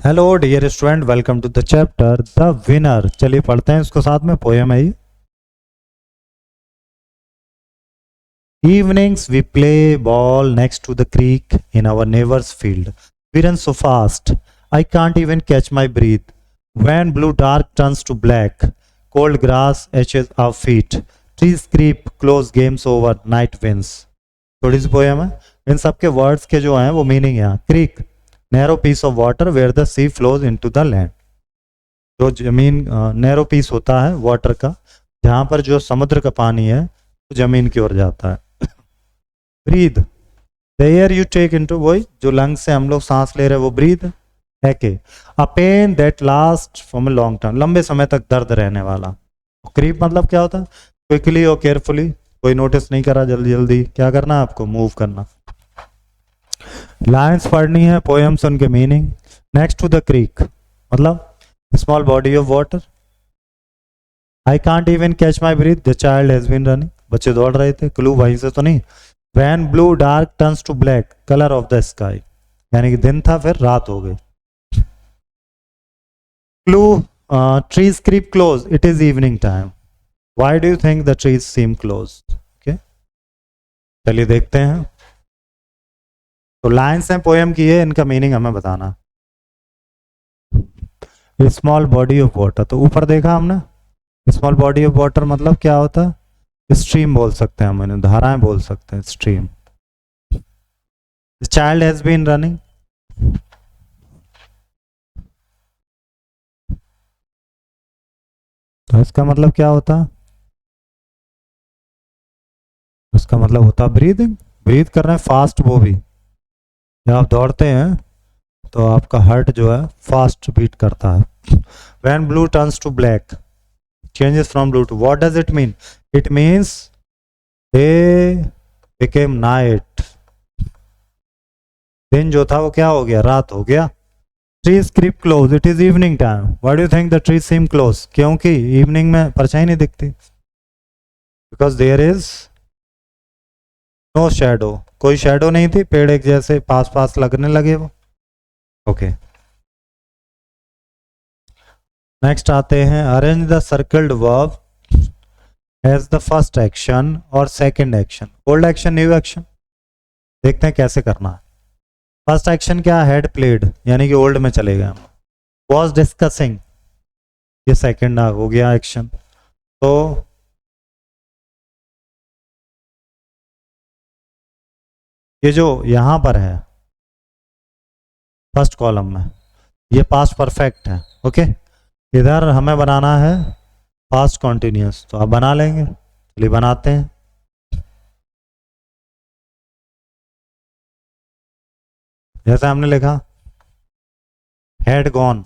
Hello dear student, welcome to the chapter the winner. चलिए पढ़ते हैं इसको साथ में। पोएम है ये। Evenings we play ball next to the creek in our neighbor's field. We run so fast, I can't even catch my breath. When blue dark turns to black, cold grass etches our feet. Trees creep, close games over, night wins. थोड़ी सी poem है। इन सब के words के जो हैं वो meaning है। Creek, narrow piece of water where the sea flows into the land. जो जमीन नैरो पीस होता है वाटर का, जहाँ पर जो समुद्र का पानी है वो जमीन की ओर जाता है। Breath, the air you take into, वही जो लंग से हम लोग सांस ले रहे हैं वो ब्रीद है। के a pain that last from a long term, लंबे समय तक दर्द रहने वाला। क्रीप मतलब क्या होता है? क्विकली और केयरफुली, कोई नोटिस नहीं करा, जल्दी जल्दी क्या करना है आपको, मूव करना। लाइन्स पढ़नी है, पोएम्स उनके meaning. Next to the creek मतलब small body of water. I can't even catch my breath, the child has been running, बच्चे दौड़ रहे थे। क्लू वहीं से तो नहीं। When blue dark turns to black, colour of the sky, यानी कि दिन था फिर रात हो गई। Clue, trees creep close, it is evening time. Why do you think the trees seem close? Okay, चलिए देखते हैं। तो लाइन्स हैं पोएम की, है इनका मीनिंग हमें बताना। स्मॉल बॉडी ऑफ वाटर, तो ऊपर देखा हमने, स्मॉल बॉडी ऑफ वाटर मतलब क्या होता है? स्ट्रीम बोल सकते हैं हम इन्हें, धाराएं बोल सकते हैं, stream. Child has been running, तो इसका मतलब क्या होता है? इसका मतलब होता है ब्रीदिंग, ब्रीथ कर रहे हैं फास्ट। वो भी जब आप दौड़ते हैं तो आपका हार्ट जो है फास्ट बीट करता है। When blue turns to black, changes from blue to, what does it mean? It means day became night, दिन जो था वो क्या हो गया, रात हो गया। Trees creep close, it is evening time. Why do you think the trees seem close? क्योंकि इवनिंग में परछाई नहीं दिखती, because there is no shadow, कोई शैडो नहीं थी, पेड़ एक जैसे पास पास लगने लगे वो। ओके, नेक्स्ट आते हैं। Arrange the circled verb as the first action और second action. Old action, new action, देखते हैं कैसे करना है। फर्स्ट एक्शन क्या? हैड प्लेड, यानी कि ओल्ड में चले गए हम। वॉज डिस्कसिंग, ये सेकंड हो गया एक्शन। तो ये जो यहां पर है फर्स्ट कॉलम में, ये पास्ट परफेक्ट है। ओके, इधर हमें बनाना है पास्ट कॉन्टिन्यूस, तो आप बना लेंगे। चलिए बनाते हैं। जैसे हमने लिखा हैड गॉन,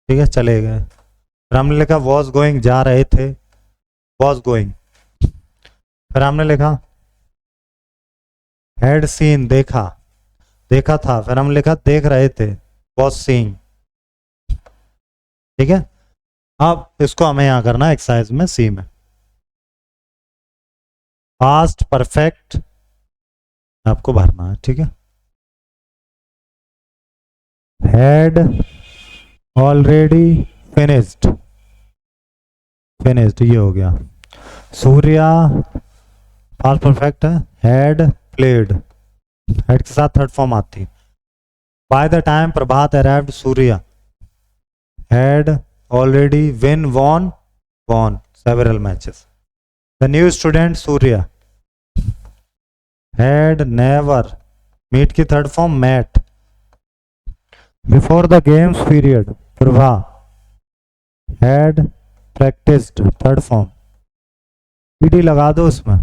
ठीक है, चले गए। फिर हमने लिखा वॉज गोइंग, जा रहे थे, वॉज गोइंग। फिर हमने लिखा हैड सीन, देखा, देखा था। फिर हमने लिखा देख रहे थे, वॉज सीइंग। ठीक है, अब इसको हमें यहां करना है एक्सरसाइज में, सी में। पास्ट परफेक्ट आपको भरना है, ठीक है। हैड ऑलरेडी फिनिश्ड, फिनिश्ड ये हो गया। सूर्या पास्ट परफेक्ट है। हैड प्लेड, हेड के साथ थर्ड फॉर्म आती। By the time Prabhat arrived, Surya had already win won, won several matches. The new student, Surya had never, meet की third form met. Before the games period, Prabha had practised, third form. ED लगा दो उसमें,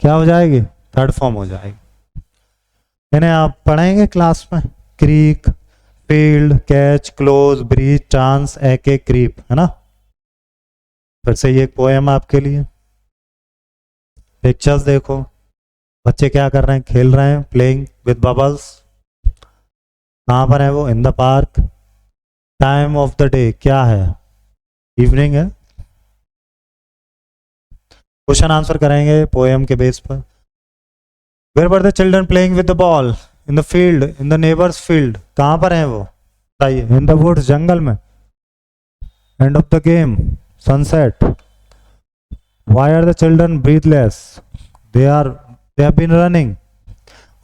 क्या हो जाएगी? Third form हो जाएगी। इन्हें आप पढ़ेंगे क्लास में। Creek, field, catch, close, breeze, chance, ache, creep, है ना। फिर से ये एक पोएम आपके लिए। पिक्चर्स देखो, बच्चे क्या कर रहे हैं, खेल रहे हैं, प्लेइंग विद बबल्स। कहाँ पर है वो? In the park. Time of the day क्या है? इवनिंग है। क्वेश्चन आंसर करेंगे पोएम के बेस पर। Where were the children playing with the ball? In the field, in the neighbours field. कहाँ पर है वो? बताइए, इन द वुड्स, जंगल में, end of the game, sunset, why are the children breathless, they have been running.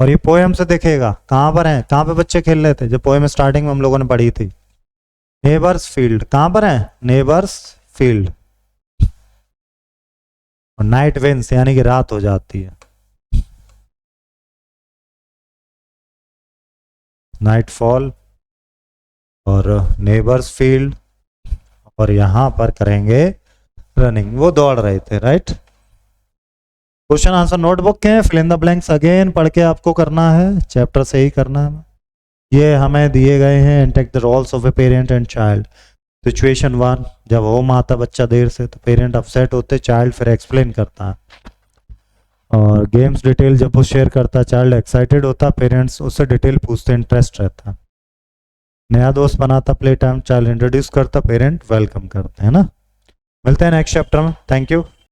और ये poem से देखेगा कहाँ पर है, कहाँ पे बच्चे खेल रहे थे, जो पोएम स्टार्टिंग में हम लोगों ने पढ़ी थी, नेबर्स फील्ड, कहाँ पर है, नेबर्स फील्ड। और नाइट विंस यानी कि रात हो जाती है, नाइट फॉल, और नेबर्स फील्ड, और यहां पर करेंगे रनिंग, वो दौड़ रहे थे, राइट। क्वेश्चन आंसर नोटबुक के, fill in the blanks again पढ़ के आपको करना है, चैप्टर से ही करना है। ये हमें दिए गए हैं, and take the roles of a parent and child. Situation 1, जब होम आता बच्चा देर से तो पेरेंट अपसेट होते, चाइल्ड फिर एक्सप्लेन करता है। और गेम्स डिटेल जब वो शेयर करता है, चाइल्ड एक्साइटेड होता, पेरेंट्स उससे डिटेल पूछते, इंटरेस्ट रहता। नया दोस्त बनाता, प्ले टाइम, चाइल्ड इंट्रोड्यूस करता, पेरेंट वेलकम करते हैं ना। मिलते हैं नेक्स्ट चैप्टर में, थैंक यू।